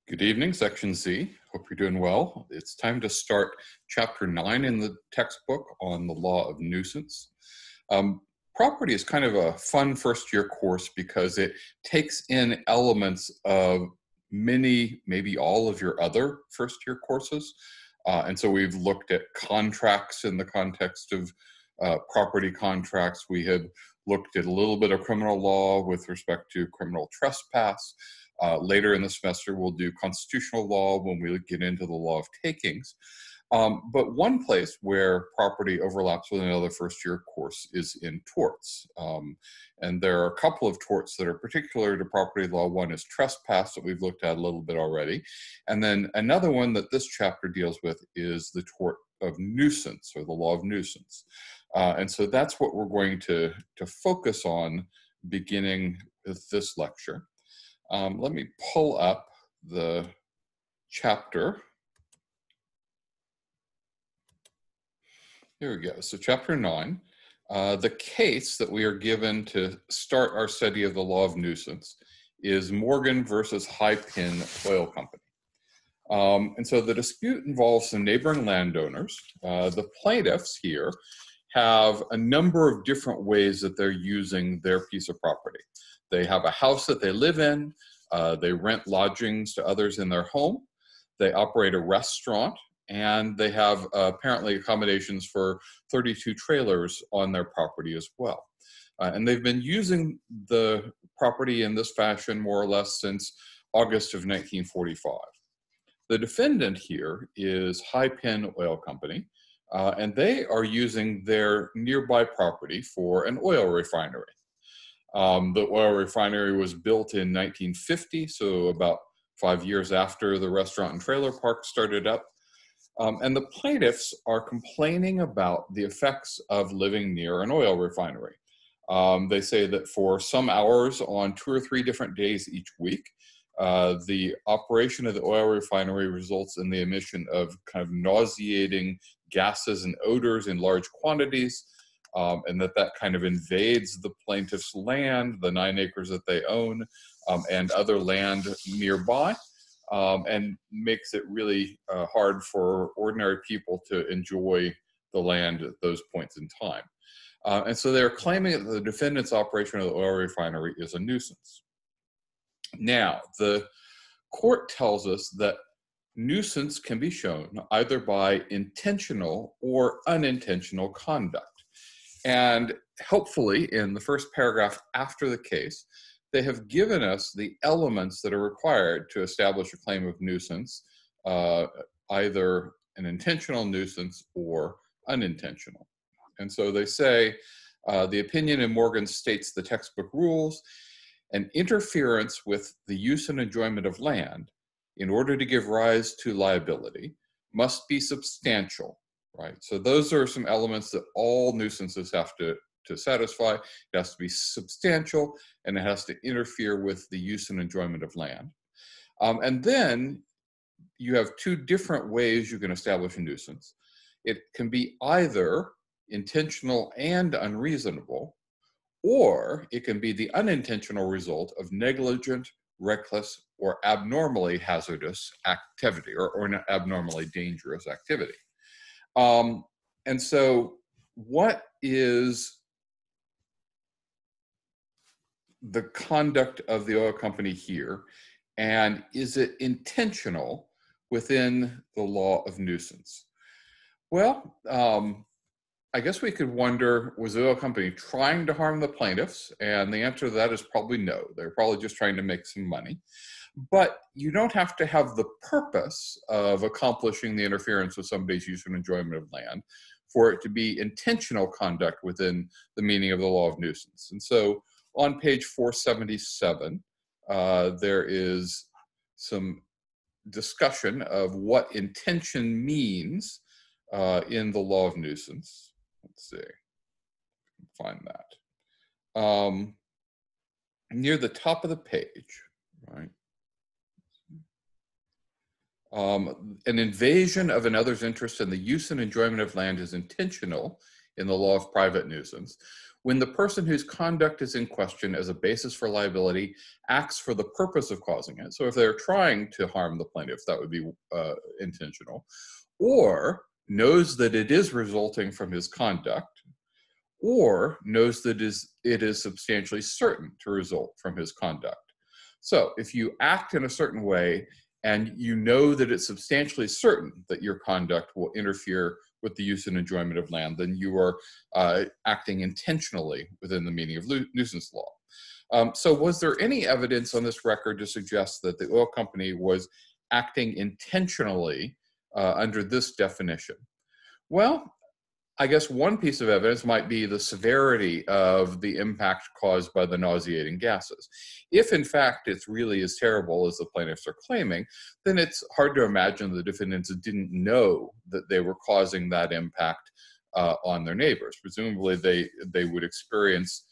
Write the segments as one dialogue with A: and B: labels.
A: Good evening, Section Z. Hope you're doing well. It's time to start Chapter 9 in the textbook on the law of nuisance. Property is kind of a fun first-year course because it takes in elements of many, maybe all of your other first-year courses. And so we've looked at contracts in the context of property contracts. We have looked at a little bit of criminal law with respect to criminal trespass. Later in the semester, we'll do constitutional law when we get into the law of takings. But one place where property overlaps with another first-year course is in torts. And there are a couple of torts that are particular to property law. One is trespass that we've looked at a little bit already. And then another one that this chapter deals with is the tort of nuisance, or the law of nuisance. And so that's what we're going to focus on beginning with this lecture. Let me pull up the chapter. Here we go. So chapter 9, the case that we are given to start our study of the law of nuisance is Morgan versus High Penn Oil Company. And so the dispute involves some neighboring landowners. The plaintiffs here have a number of different ways that they're using their piece of property. They have a house that they live in. They rent lodgings to others in their home. They operate a restaurant, and they have apparently accommodations for 32 trailers on their property as well. And they've been using the property in this fashion more or less since August of 1945. The defendant here is High Penn Oil Company, and they are using their nearby property for an oil refinery. The oil refinery was built in 1950, so about 5 years after the restaurant and trailer park started up. And the plaintiffs are complaining about the effects of living near an oil refinery. They say that for some hours on 2 or 3 different days each week, the operation of the oil refinery results in the emission of kind of nauseating gases and odors in large quantities. And that kind of invades the plaintiff's land, the 9 acres that they own, and other land nearby, and makes it really hard for ordinary people to enjoy the land at those points in time. And so they're claiming that the defendant's operation of the oil refinery is a nuisance. Now, the court tells us that nuisance can be shown either by intentional or unintentional conduct. And helpfully, in the first paragraph after the case, they have given us the elements that are required to establish a claim of nuisance, either an intentional nuisance or unintentional. And so they say, the opinion in Morgan states the textbook rules: an interference with the use and enjoyment of land in order to give rise to liability must be substantial. Right, so those are some elements that all nuisances have to satisfy. It has to be substantial, and it has to interfere with the use and enjoyment of land. And then you have 2 different ways you can establish a nuisance. It can be either intentional and unreasonable, or it can be the unintentional result of negligent, reckless, or abnormally hazardous activity, or an abnormally dangerous activity. And so what is the conduct of the oil company here, and is it intentional within the law of nuisance? Well, I guess we could wonder, was the oil company trying to harm the plaintiffs? And the answer to that is probably no. They're probably just trying to make some money. But you don't have to have the purpose of accomplishing the interference with somebody's use and enjoyment of land for it to be intentional conduct within the meaning of the law of nuisance. And so on page 477, there is some discussion of what intention means in the law of nuisance. Let's see, find that. Near the top of the page, right? An invasion of another's interest in the use and enjoyment of land is intentional in the law of private nuisance when the person whose conduct is in question as a basis for liability acts for the purpose of causing it. So if they're trying to harm the plaintiff, that would be intentional, or knows that it is resulting from his conduct, or knows that it is substantially certain to result from his conduct. So if you act in a certain way and you know that it's substantially certain that your conduct will interfere with the use and enjoyment of land, then you are acting intentionally within the meaning of nuisance law. So was there any evidence on this record to suggest that the oil company was acting intentionally under this definition? Well, I guess one piece of evidence might be the severity of the impact caused by the nauseating gases. If in fact it's really as terrible as the plaintiffs are claiming, then it's hard to imagine the defendants didn't know that they were causing that impact on their neighbors. Presumably they would experience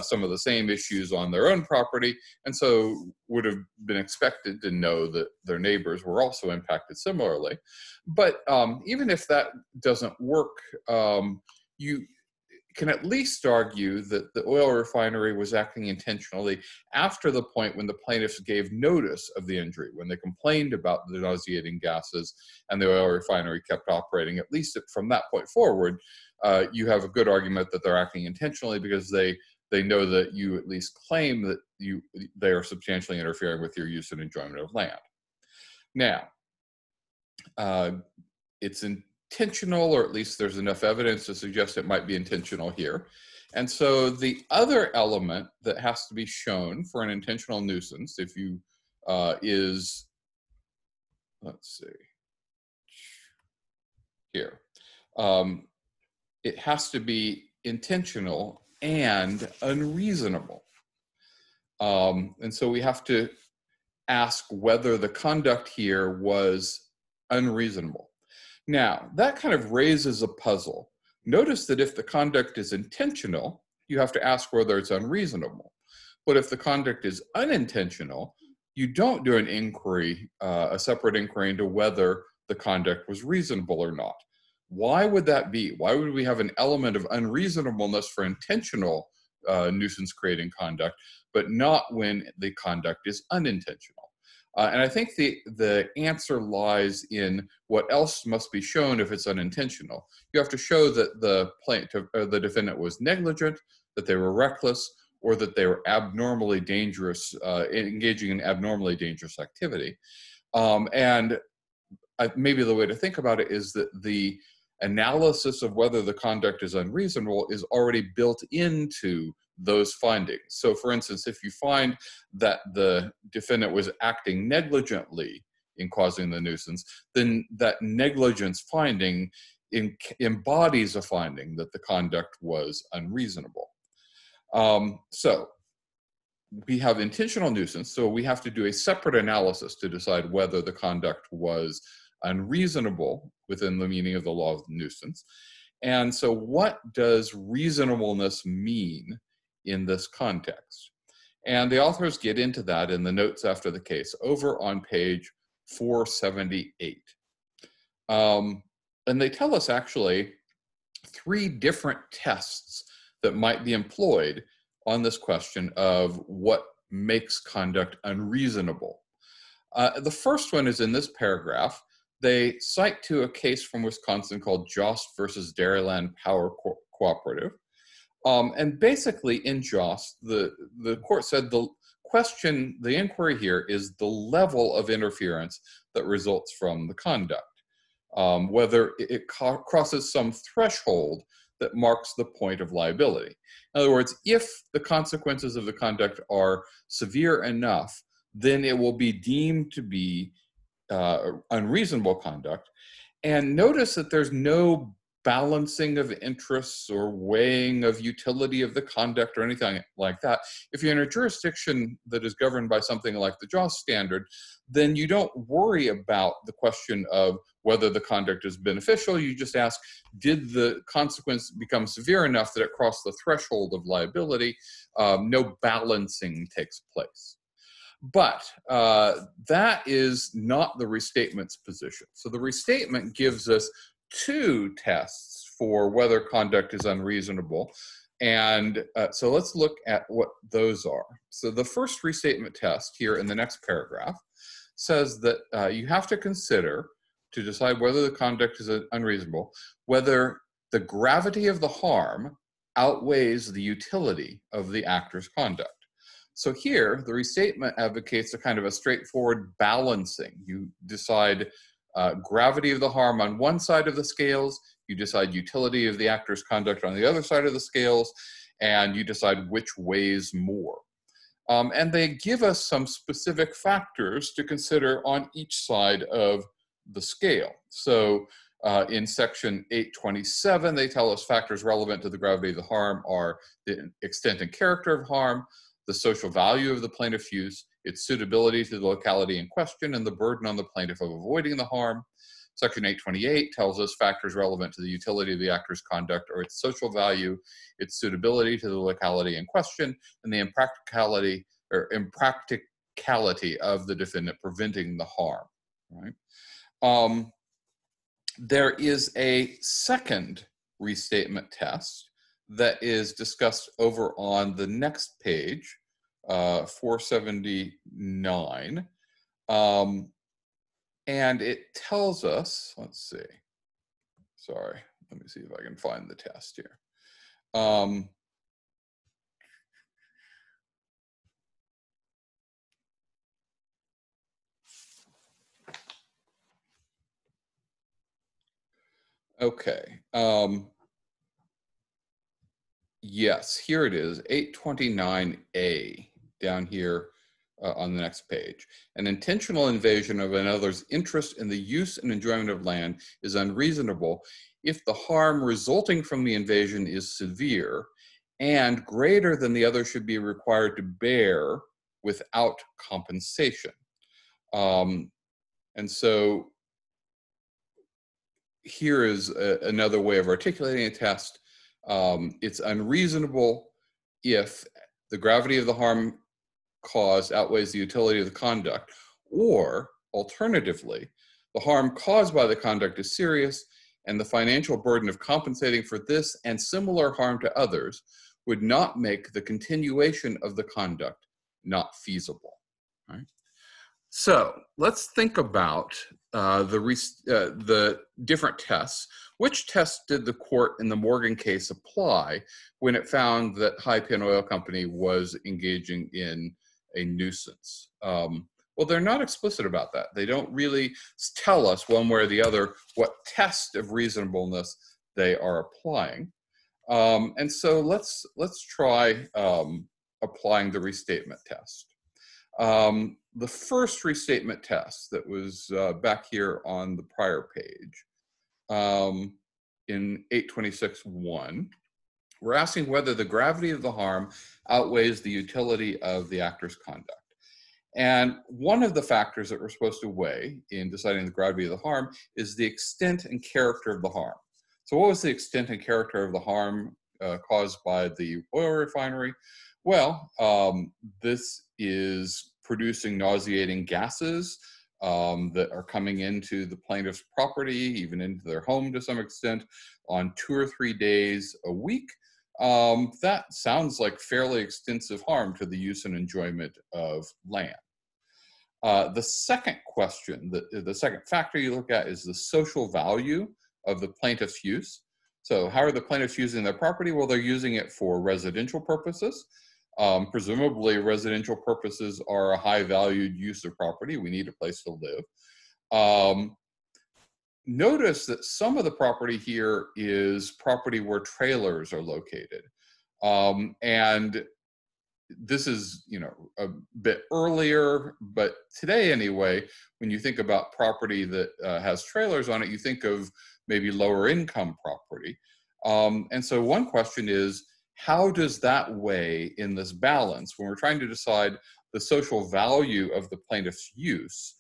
A: some of the same issues on their own property, and so would have been expected to know that their neighbors were also impacted similarly. But even if that doesn't work, you can at least argue that the oil refinery was acting intentionally after the point when the plaintiffs gave notice of the injury, when they complained about the nauseating gases and the oil refinery kept operating. At least from that point forward, you have a good argument that they're acting intentionally because they know that you at least claim that they are substantially interfering with your use and enjoyment of land. Now, it's intentional, or at least there's enough evidence to suggest it might be intentional here. And so the other element that has to be shown for an intentional nuisance, if you is, let's see, here. It has to be intentional and unreasonable. And so we have to ask whether the conduct here was unreasonable. Now, that kind of raises a puzzle. Notice that if the conduct is intentional, you have to ask whether it's unreasonable. But if the conduct is unintentional, you don't do an inquiry, a separate inquiry into whether the conduct was reasonable or not. Why would that be? Why would we have an element of unreasonableness for intentional nuisance-creating conduct, but not when the conduct is unintentional? And I think the answer lies in what else must be shown if it's unintentional. You have to show that the plaintiff or the defendant was negligent, that they were reckless, or that they were abnormally dangerous, engaging in abnormally dangerous activity. And maybe the way to think about it is that the analysis of whether the conduct is unreasonable is already built into those findings. So for instance, if you find that the defendant was acting negligently in causing the nuisance, then that negligence finding embodies a finding that the conduct was unreasonable. So we have intentional nuisance, so we have to do a separate analysis to decide whether the conduct was unreasonable within the meaning of the law of nuisance. And so what does reasonableness mean in this context? And the authors get into that in the notes after the case over on page 478. And they tell us actually 3 different tests that might be employed on this question of what makes conduct unreasonable. The first one is in this paragraph. They cite to a case from Wisconsin called Jost versus Dairyland Power Cooperative. And basically in Jost, the court said the inquiry here is the level of interference that results from the conduct, whether it crosses some threshold that marks the point of liability. In other words, if the consequences of the conduct are severe enough, then it will be deemed to be unreasonable conduct. And notice that there's no balancing of interests or weighing of utility of the conduct or anything like that. If you're in a jurisdiction that is governed by something like the Jost standard, then you don't worry about the question of whether the conduct is beneficial. You just ask, did the consequence become severe enough that it crossed the threshold of liability? No balancing takes place. But that is not the restatement's position. So the restatement gives us 2 tests for whether conduct is unreasonable. And so let's look at what those are. So the first restatement test here in the next paragraph says that you have to consider, to decide whether the conduct is unreasonable, whether the gravity of the harm outweighs the utility of the actor's conduct. So here, the restatement advocates a kind of a straightforward balancing. You decide gravity of the harm on one side of the scales, you decide utility of the actor's conduct on the other side of the scales, and you decide which weighs more. And they give us some specific factors to consider on each side of the scale. So in section 827, they tell us factors relevant to the gravity of the harm are the extent and character of harm, the social value of the plaintiff's use, its suitability to the locality in question, and the burden on the plaintiff of avoiding the harm. Section 828 tells us factors relevant to the utility of the actor's conduct or its social value, its suitability to the locality in question, and the impracticality of the defendant preventing the harm. Right? There is a second restatement test that is discussed over on the next page, 479. And it tells us, let's see, sorry, let me see if I can find the test here. Okay. Yes, here it is, 829A, down here on the next page. An intentional invasion of another's interest in the use and enjoyment of land is unreasonable if the harm resulting from the invasion is severe and greater than the other should be required to bear without compensation. And so here is another way of articulating a test. It's unreasonable if the gravity of the harm caused outweighs the utility of the conduct, or alternatively, the harm caused by the conduct is serious and the financial burden of compensating for this and similar harm to others would not make the continuation of the conduct not feasible. Right? So let's think about the different tests. Which test did the court in the Morgan case apply when it found that High Penn Oil Company was engaging in a nuisance? Well, they're not explicit about that. They don't really tell us one way or the other what test of reasonableness they are applying. And so let's try applying the restatement test. The first restatement test that was back here on the prior page, in 826.1, we're asking whether the gravity of the harm outweighs the utility of the actor's conduct. And one of the factors that we're supposed to weigh in deciding the gravity of the harm is the extent and character of the harm. So what was the extent and character of the harm caused by the oil refinery? Well, this is producing nauseating gases that are coming into the plaintiff's property, even into their home to some extent, on 2 or 3 days a week. That sounds like fairly extensive harm to the use and enjoyment of land. The second question, the second factor you look at is the social value of the plaintiff's use. So how are the plaintiffs using their property? Well, they're using it for residential purposes. Presumably residential purposes are a high valued use of property. We need a place to live. Notice that some of the property here is property where trailers are located. And this is, a bit earlier, but today anyway, when you think about property that has trailers on it, you think of maybe lower income property. And so one question is, how does that weigh in this balance when we're trying to decide the social value of the plaintiff's use?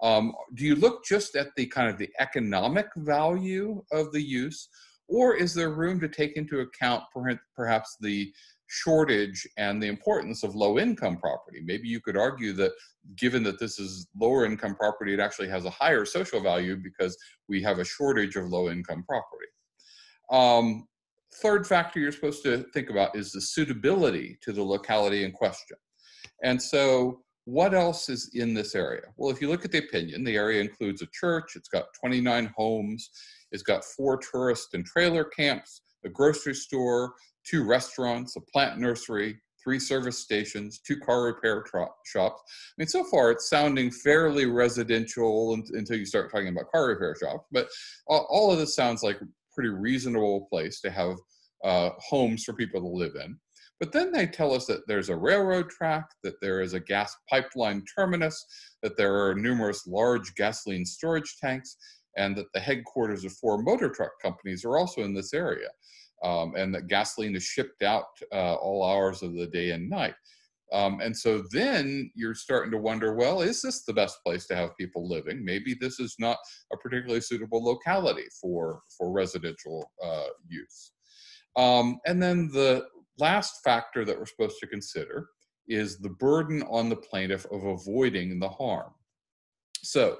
A: Do you look just at the kind of the economic value of the use, or is there room to take into account perhaps the shortage and the importance of low income property? Maybe you could argue that given that this is lower income property, it actually has a higher social value because we have a shortage of low income property. Third factor you're supposed to think about is the suitability to the locality in question. And so what else is in this area? Well, if you look at the opinion, the area includes a church, it's got 29 homes, it's got 4 tourist and trailer camps, a grocery store, 2 restaurants, a plant nursery, 3 service stations, 2 car repair shops. I mean, so far it's sounding fairly residential until you start talking about car repair shops, but all of this sounds like a pretty reasonable place to have homes for people to live in. But then they tell us that there's a railroad track, that there is a gas pipeline terminus, that there are numerous large gasoline storage tanks, and that the headquarters of 4 motor truck companies are also in this area, and that gasoline is shipped out all hours of the day and night. And so then you're starting to wonder, well, is this the best place to have people living? Maybe this is not a particularly suitable locality for residential use. And then the last factor that we're supposed to consider is the burden on the plaintiff of avoiding the harm. So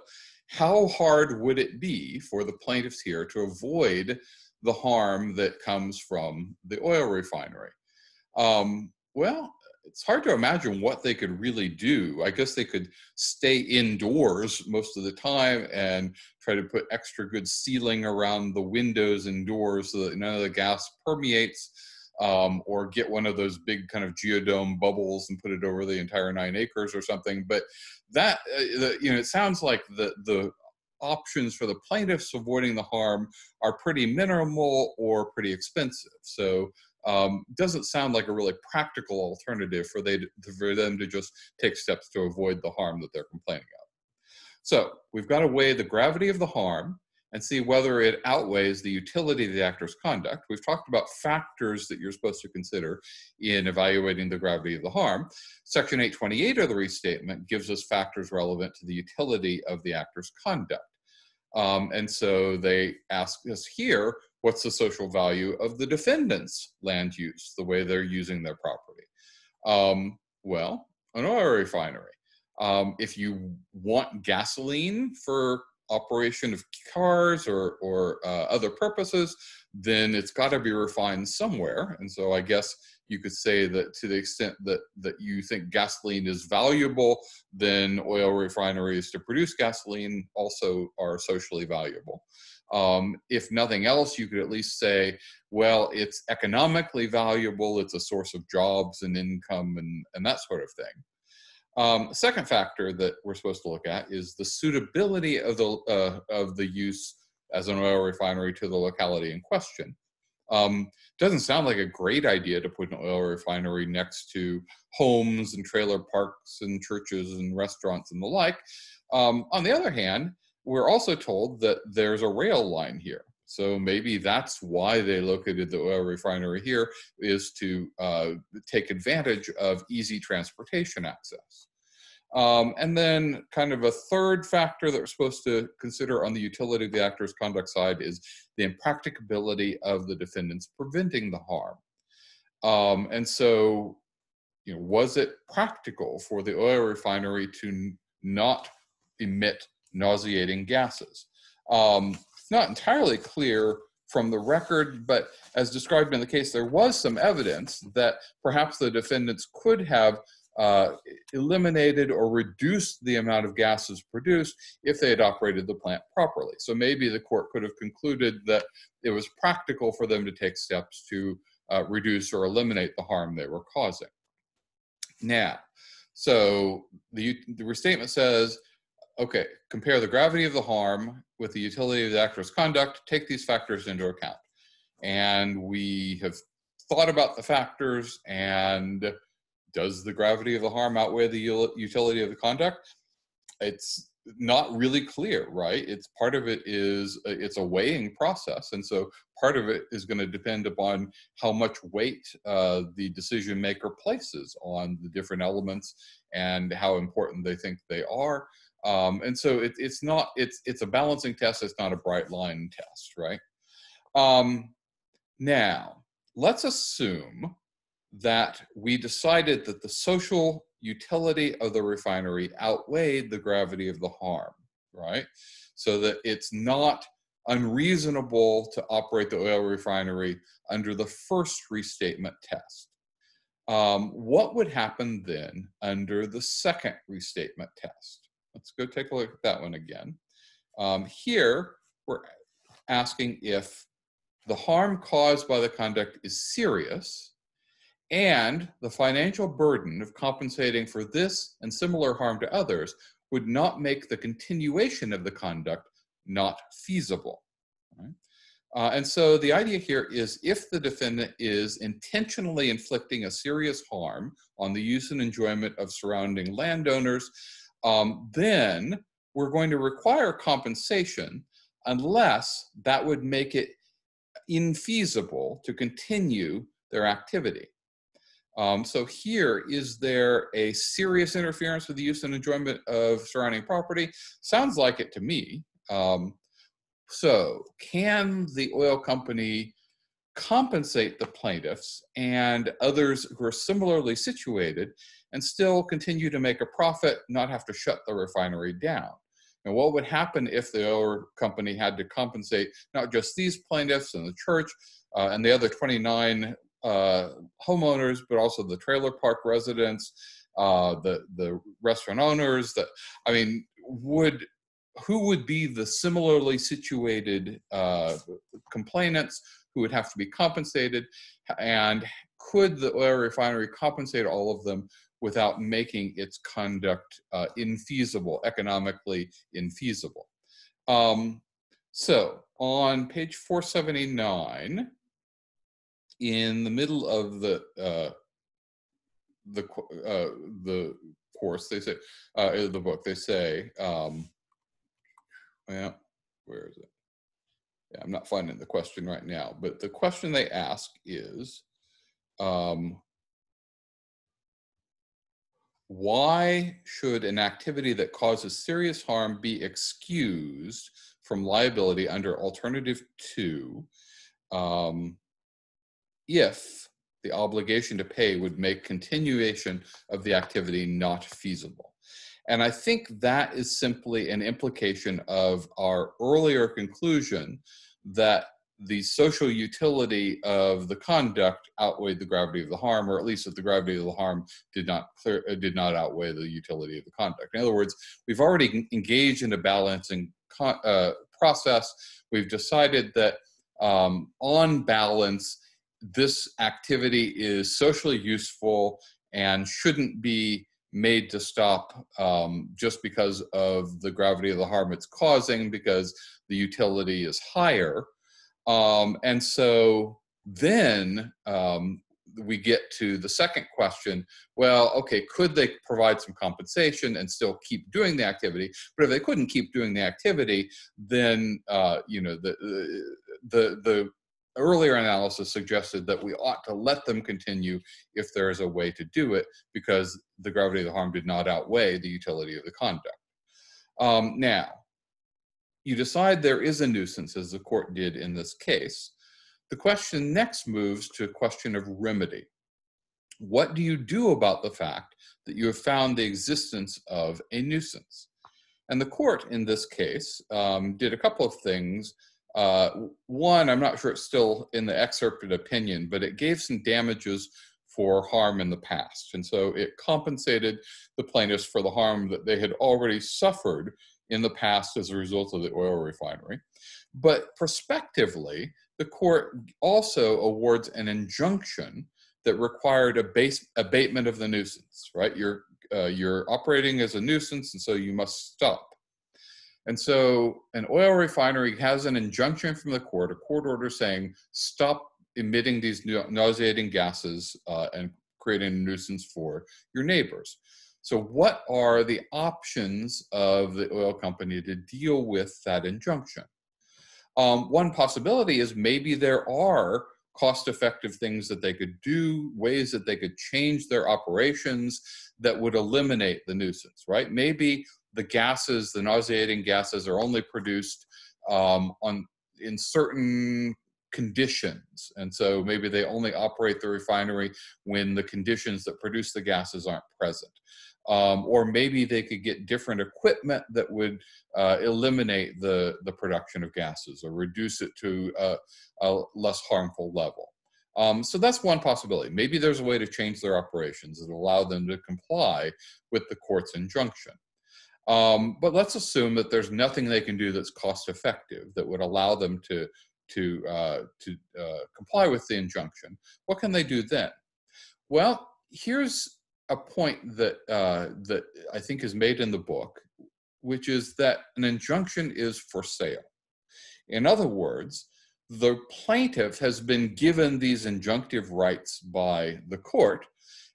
A: how hard would it be for the plaintiffs here to avoid the harm that comes from the oil refinery? Well, it's hard to imagine what they could really do. I guess they could stay indoors most of the time and try to put extra good sealing around the windows and doors so that none of the gas permeates, or get one of those big kind of geodome bubbles and put it over the entire 9 acres or something. But that, it sounds like the options for the plaintiffs avoiding the harm are pretty minimal or pretty expensive. So doesn't sound like a really practical alternative for them to just take steps to avoid the harm that they're complaining of. So we've got to weigh the gravity of the harm and see whether it outweighs the utility of the actor's conduct. We've talked about factors that you're supposed to consider in evaluating the gravity of the harm. Section 828 of the restatement gives us factors relevant to the utility of the actor's conduct. And so they ask us here, what's the social value of the defendant's land use, the way they're using their property? Well, an oil refinery. If you want gasoline for operation of cars or other purposes, then it's got to be refined somewhere. And so I guess you could say that to the extent that you think gasoline is valuable, then oil refineries to produce gasoline also are socially valuable. If nothing else, you could at least say, well, it's economically valuable, it's a source of jobs and income and that sort of thing. Second factor that we're supposed to look at is the suitability of the use as an oil refinery to the locality in question. Doesn't sound like a great idea to put an oil refinery next to homes and trailer parks and churches and restaurants and the like. On the other hand, we're also told that there's a rail line here. So maybe that's why they located the oil refinery here, is to take advantage of easy transportation access. And then kind of a third factor that we're supposed to consider on the utility of the actor's conduct side is the impracticability of the defendants preventing the harm. And so, was it practical for the oil refinery to not emit nauseating gases? It's not entirely clear from the record, but as described in the case, there was some evidence that perhaps the defendants could have eliminated or reduced the amount of gases produced if they had operated the plant properly. So maybe the court could have concluded that it was practical for them to take steps to reduce or eliminate the harm they were causing. Now, so the restatement says, okay, compare the gravity of the harm with the utility of the actor's conduct, take these factors into account. And we have thought about the factors, and does the gravity of the harm outweigh the utility of the conduct? It's not really clear, right? It's part of it is, it's a weighing process. And so part of it is going to depend upon how much weight the decision maker places on the different elements and how important they think they are. And so it's a balancing test. It's not a bright line test, right? Now, let's assume that we decided that the social utility of the refinery outweighed the gravity of the harm, right? So that it's not unreasonable to operate the oil refinery under the first restatement test. What would happen then under the second restatement test? Let's go take a look at that one again. Here, we're asking if the harm caused by the conduct is serious and the financial burden of compensating for this and similar harm to others would not make the continuation of the conduct not feasible. Right? And so the idea here is if the defendant is intentionally inflicting a serious harm on the use and enjoyment of surrounding landowners, then we're going to require compensation unless that would make it infeasible to continue their activity. So here, is there a serious interference with the use and enjoyment of surrounding property? Sounds like it to me. So can the oil company compensate the plaintiffs and others who are similarly situated and still continue to make a profit, not have to shut the refinery down? And what would happen if the oil company had to compensate not just these plaintiffs and the church and the other 29 homeowners, but also the trailer park residents, the restaurant owners? Who would be the similarly situated complainants who would have to be compensated? And could the oil refinery compensate all of them without making its conduct infeasible, economically infeasible? So on page 479, in the middle of the course, they say, the book, they say, well, where is it? Yeah, I'm not finding the question right now, but the question they ask is, why should an activity that causes serious harm be excused from liability under Alternative 2 if the obligation to pay would make continuation of the activity not feasible? And I think that is simply an implication of our earlier conclusion that the social utility of the conduct outweighed the gravity of the harm, or at least that the gravity of the harm did not outweigh the utility of the conduct. In other words, we've already engaged in a balancing process. We've decided that on balance, this activity is socially useful and shouldn't be made to stop just because of the gravity of the harm it's causing, because the utility is higher. And so then we get to the second question. Well, okay, could they provide some compensation and still keep doing the activity? But if they couldn't keep doing the activity, then the earlier analysis suggested that we ought to let them continue if there is a way to do it, because the gravity of the harm did not outweigh the utility of the conduct. Now, you decide there is a nuisance, as the court did in this case. The question next moves to a question of remedy. What do you do about the fact that you have found the existence of a nuisance? And the court in this case did a couple of things. One, I'm not sure it's still in the excerpted opinion, but it gave some damages for harm in the past. And so it compensated the plaintiffs for the harm that they had already suffered in the past as a result of the oil refinery. But prospectively, the court also awards an injunction that required abatement of the nuisance, right? You're operating as a nuisance, and so you must stop. And so an oil refinery has an injunction from the court, a court order saying, stop emitting these nauseating gases and creating a nuisance for your neighbors. So what are the options of the oil company to deal with that injunction? One possibility is maybe there are cost-effective things that they could do, ways that they could change their operations that would eliminate the nuisance, right? Maybe the gases, the nauseating gases, are only produced in certain conditions. And so maybe they only operate the refinery when the conditions that produce the gases aren't present. Or maybe they could get different equipment that would eliminate the production of gases or reduce it to a less harmful level. So that's one possibility. Maybe there's a way to change their operations that allow them to comply with the court's injunction. But let's assume that there's nothing they can do that's cost effective that would allow them to comply with the injunction. What can they do then? Well, here's a point that that I think is made in the book, which is that an injunction is for sale. In other words, the plaintiff has been given these injunctive rights by the court,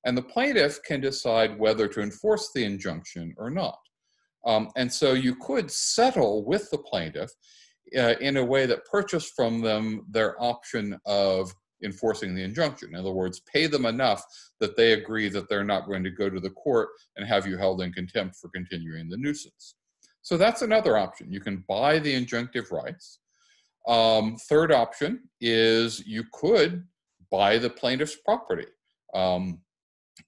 A: and the plaintiff can decide whether to enforce the injunction or not. And so you could settle with the plaintiff in a way that purchased from them their option of enforcing the injunction. In other words, pay them enough that they agree that they're not going to go to the court and have you held in contempt for continuing the nuisance. So that's another option. You can buy the injunctive rights. Third option is you could buy the plaintiff's property.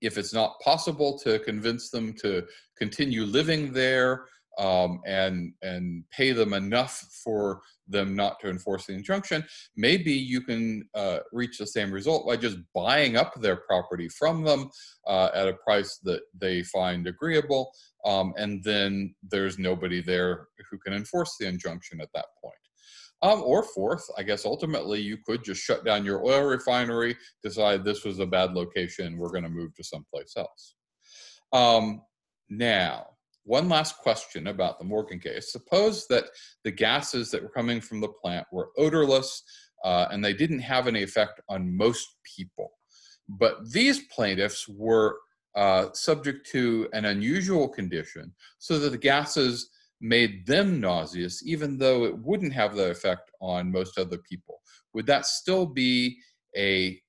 A: If it's not possible to convince them to continue living there and pay them enough for them not to enforce the injunction, maybe you can reach the same result by just buying up their property from them at a price that they find agreeable, and then there's nobody there who can enforce the injunction at that point. Or fourth, I guess ultimately you could just shut down your oil refinery, decide this was a bad location, we're going to move to someplace else. Now, one last question about the Morgan case. Suppose that the gases that were coming from the plant were odorless and they didn't have any effect on most people. But these plaintiffs were subject to an unusual condition so that the gases made them nauseous, even though it wouldn't have the effect on most other people. Would that still be a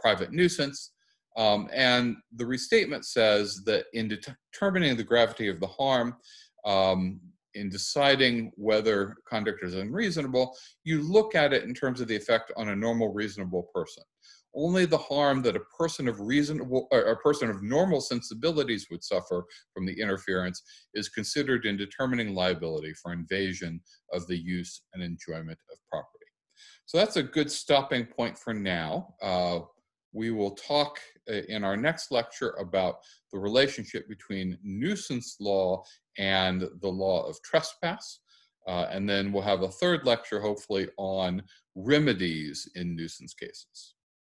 A: private nuisance? And the restatement says that in determining the gravity of the harm, in deciding whether conduct is unreasonable, you look at it in terms of the effect on a normal, reasonable person. Only the harm that a person of normal sensibilities would suffer from the interference is considered in determining liability for invasion of the use and enjoyment of property. So that's a good stopping point for now. We will talk in our next lecture about the relationship between nuisance law and the law of trespass. And then we'll have a third lecture, hopefully, on remedies in nuisance cases.